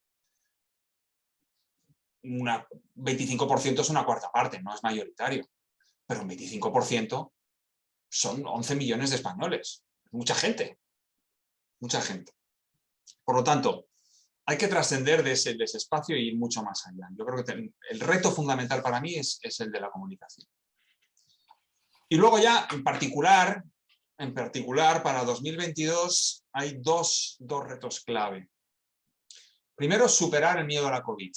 25% es una cuarta parte, no es mayoritario, pero un 25% son 11 millones de españoles. Mucha gente, mucha gente. Por lo tanto, hay que trascender de ese espacio e ir mucho más allá. Yo creo que el reto fundamental para mí es el de la comunicación. Y luego ya, en particular, para 2022 hay dos retos clave. Primero, superar el miedo a la COVID.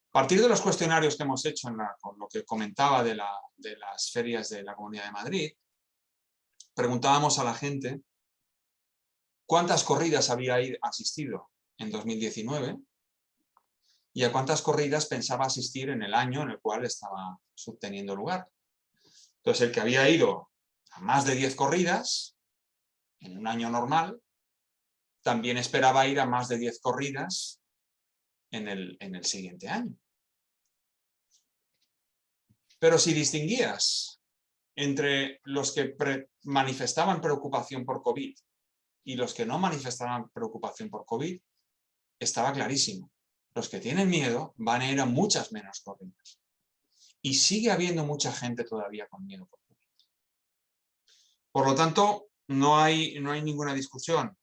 A partir de los cuestionarios que hemos hecho con lo que comentaba de las ferias de la Comunidad de Madrid, preguntábamos a la gente cuántas corridas había asistido en 2019 y a cuántas corridas pensaba asistir en el año en el cual estaba teniendo lugar. Entonces, el que había ido a más de 10 corridas en un año normal, también esperaba ir a más de 10 corridas en el siguiente año. Pero si distinguías entre los que manifestaban preocupación por COVID y los que no manifestaban preocupación por COVID, estaba clarísimo. Los que tienen miedo van a ir a muchas menos corridas. Y sigue habiendo mucha gente todavía con miedo por COVID. Por lo tanto, no hay ninguna discusión.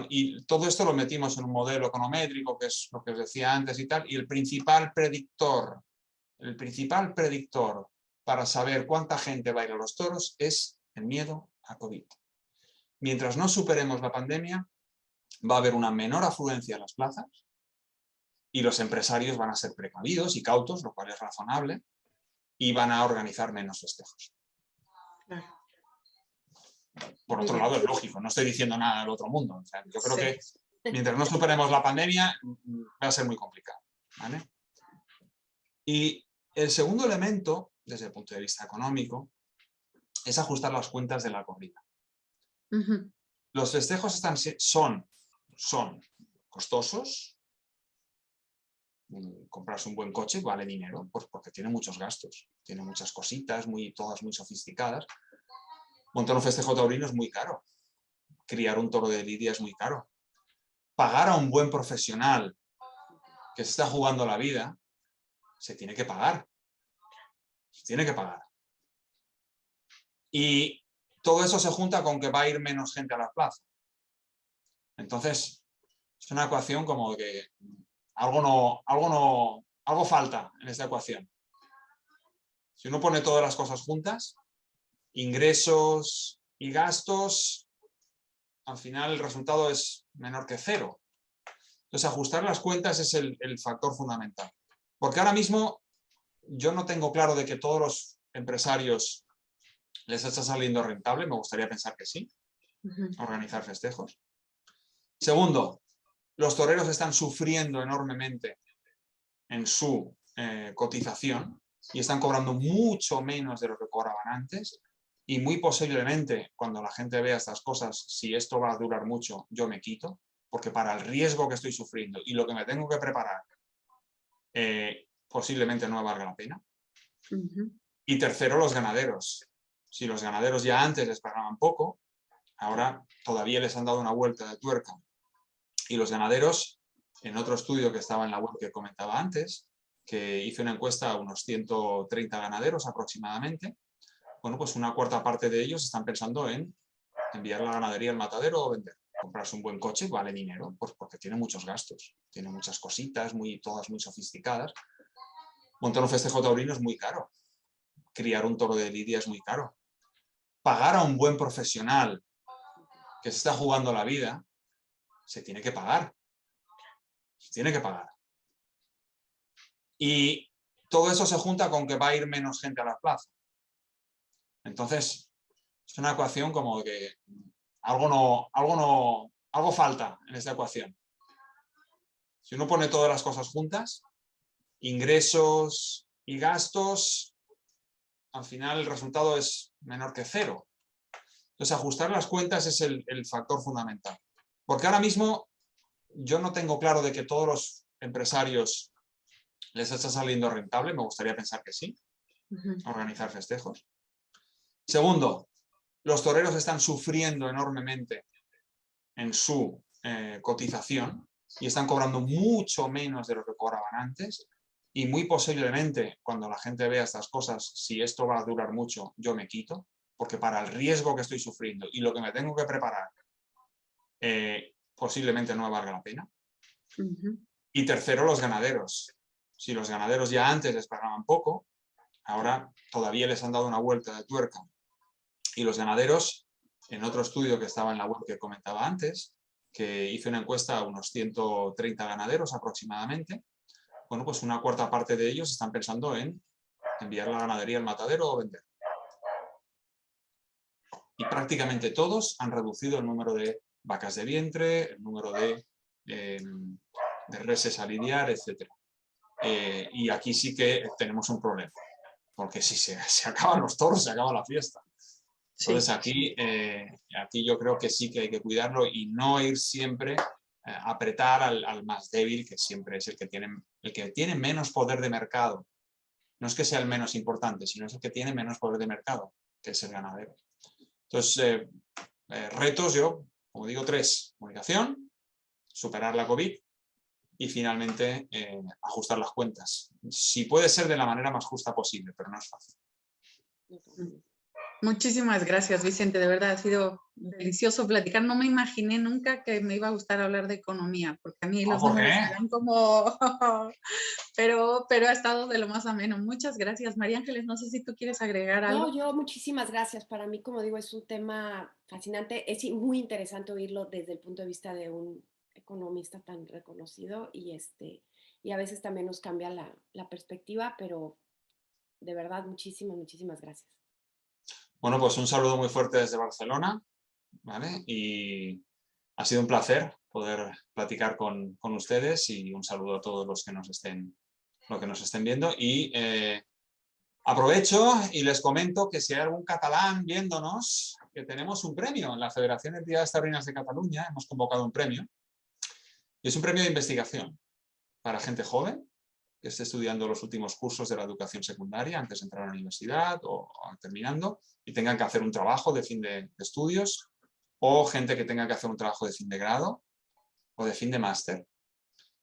Y todo esto lo metimos en un modelo econométrico, que es lo que os decía antes y tal, y el principal predictor para saber cuánta gente va a ir a los toros es el miedo a COVID. Mientras no superemos la pandemia, va a haber una menor afluencia a las plazas y los empresarios van a ser precavidos y cautos, lo cual es razonable, y van a organizar menos festejos. Por otro lado, es lógico, no estoy diciendo nada del otro mundo. O sea, yo creo que mientras no superemos la pandemia, va a ser muy complicado, ¿vale? Y el segundo elemento, desde el punto de vista económico, es ajustar las cuentas de la corrida. Los festejos son costosos. Comprarse un buen coche vale dinero, pues porque tiene muchos gastos, tiene muchas cositas, todas muy sofisticadas. Montar un festejo taurino es muy caro. Criar un toro de lidia es muy caro. Pagar a un buen profesional que se está jugando la vida, se tiene que pagar. Se tiene que pagar. Y todo eso se junta con que va a ir menos gente a la plaza. Entonces, es una ecuación como que algo falta en esta ecuación. Si uno pone todas las cosas juntas, ingresos y gastos, al final el resultado es menor que cero. Entonces, ajustar las cuentas es el factor fundamental. Porque ahora mismo yo no tengo claro de que todos los empresarios les está saliendo rentable, me gustaría pensar que sí, organizar festejos. Segundo, los toreros están sufriendo enormemente en su cotización y están cobrando mucho menos de lo que cobraban antes y muy posiblemente cuando la gente vea estas cosas, si esto va a durar mucho, yo me quito, porque para el riesgo que estoy sufriendo y lo que me tengo que preparar, posiblemente no valga la pena. Y tercero, los ganaderos. Si los ganaderos ya antes les pagaban poco, ahora todavía les han dado una vuelta de tuerca. Y los ganaderos, en otro estudio que estaba en la web que comentaba antes, que hice una encuesta a unos 130 ganaderos aproximadamente, bueno, pues una cuarta parte de ellos están pensando en enviar la ganadería al matadero o vender. Comprarse un buen coche vale dinero, pues porque tiene muchos gastos, tiene muchas cositas, todas muy sofisticadas. Montar un festejo taurino es muy caro. Criar un toro de lidia es muy caro. Pagar a un buen profesional que se está jugando la vida, se tiene que pagar. Se tiene que pagar. Y todo eso se junta con que va a ir menos gente a la plaza. Entonces, es una ecuación como que algo falta en esta ecuación. Si uno pone todas las cosas juntas, ingresos y gastos, al final el resultado es menor que cero. Entonces, ajustar las cuentas es el factor fundamental. Porque ahora mismo yo no tengo claro de que todos los empresarios les está saliendo rentable, me gustaría pensar que sí, organizar festejos. Segundo, los toreros están sufriendo enormemente en su cotización y están cobrando mucho menos de lo que cobraban antes, y muy posiblemente cuando la gente vea estas cosas, si esto va a durar mucho, yo me quito, porque para el riesgo que estoy sufriendo y lo que me tengo que preparar, posiblemente no me valga la pena. Y tercero, los ganaderos. Si los ganaderos ya antes les pagaban poco, ahora todavía les han dado una vuelta de tuerca. Y los ganaderos, en otro estudio que estaba en la web que comentaba antes, que hice una encuesta a unos 130 ganaderos aproximadamente, bueno, pues una cuarta parte de ellos están pensando en enviar la ganadería al matadero o vender. Y prácticamente todos han reducido el número de vacas de vientre, el número de reses a lidiar, etc. Y aquí sí que tenemos un problema, porque si se acaban los toros, se acaba la fiesta. Entonces aquí yo creo que sí que hay que cuidarlo y no ir siempre a apretar al más débil, que siempre es el que tiene menos poder de mercado. No es que sea el menos importante, sino es el que tiene menos poder de mercado, que es el ganadero. Entonces, retos yo, como digo, 3. Comunicación, superar la COVID y finalmente ajustar las cuentas. Si puede ser de la manera más justa posible, pero no es fácil. Muchísimas gracias, Vicente. De verdad ha sido delicioso platicar. No me imaginé nunca que me iba a gustar hablar de economía, porque a mí los números me dan como... pero ha estado de lo más ameno. Muchas gracias. María Ángeles, no sé si tú quieres agregar algo. No, yo muchísimas gracias. Para mí, como digo, es un tema fascinante. Es muy interesante oírlo desde el punto de vista de un economista tan reconocido y a veces también nos cambia la perspectiva, pero de verdad, muchísimas gracias. Bueno, pues un saludo muy fuerte desde Barcelona, ¿vale? Y ha sido un placer poder platicar con ustedes, y un saludo a todos los que nos estén viendo. Y aprovecho y les comento que si hay algún catalán viéndonos, que tenemos un premio en la Federación de Entidades Taurinas de Cataluña. Hemos convocado un premio, y es un premio de investigación para gente joven que esté estudiando los últimos cursos de la educación secundaria antes de entrar a la universidad o terminando, y tengan que hacer un trabajo de fin de estudios, o gente que tenga que hacer un trabajo de fin de grado o de fin de máster.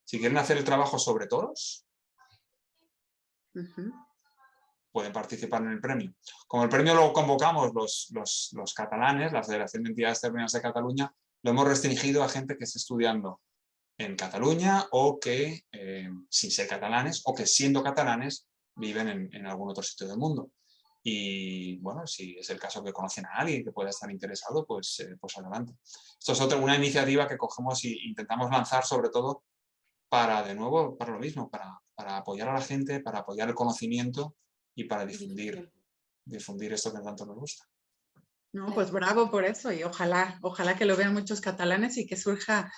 Si quieren hacer el trabajo sobre toros, pueden participar en el premio. Como el premio lo convocamos los catalanes, la Federación de Entidades Taurinas de Cataluña, lo hemos restringido a gente que esté estudiando en Cataluña o que, sin ser catalanes, o que siendo catalanes viven en algún otro sitio del mundo. Y bueno, si es el caso que conocen a alguien que pueda estar interesado, pues adelante. Esto es una iniciativa que cogemos e intentamos lanzar sobre todo para lo mismo, para apoyar a la gente, para apoyar el conocimiento y para difundir esto que tanto nos gusta. No, pues bravo por eso, y ojalá que lo vean muchos catalanes y que surja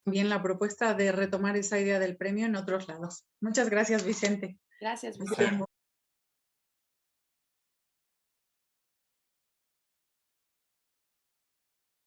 también la propuesta de retomar esa idea del premio en otros lados. Muchas gracias, Vicente. Gracias, Vicente.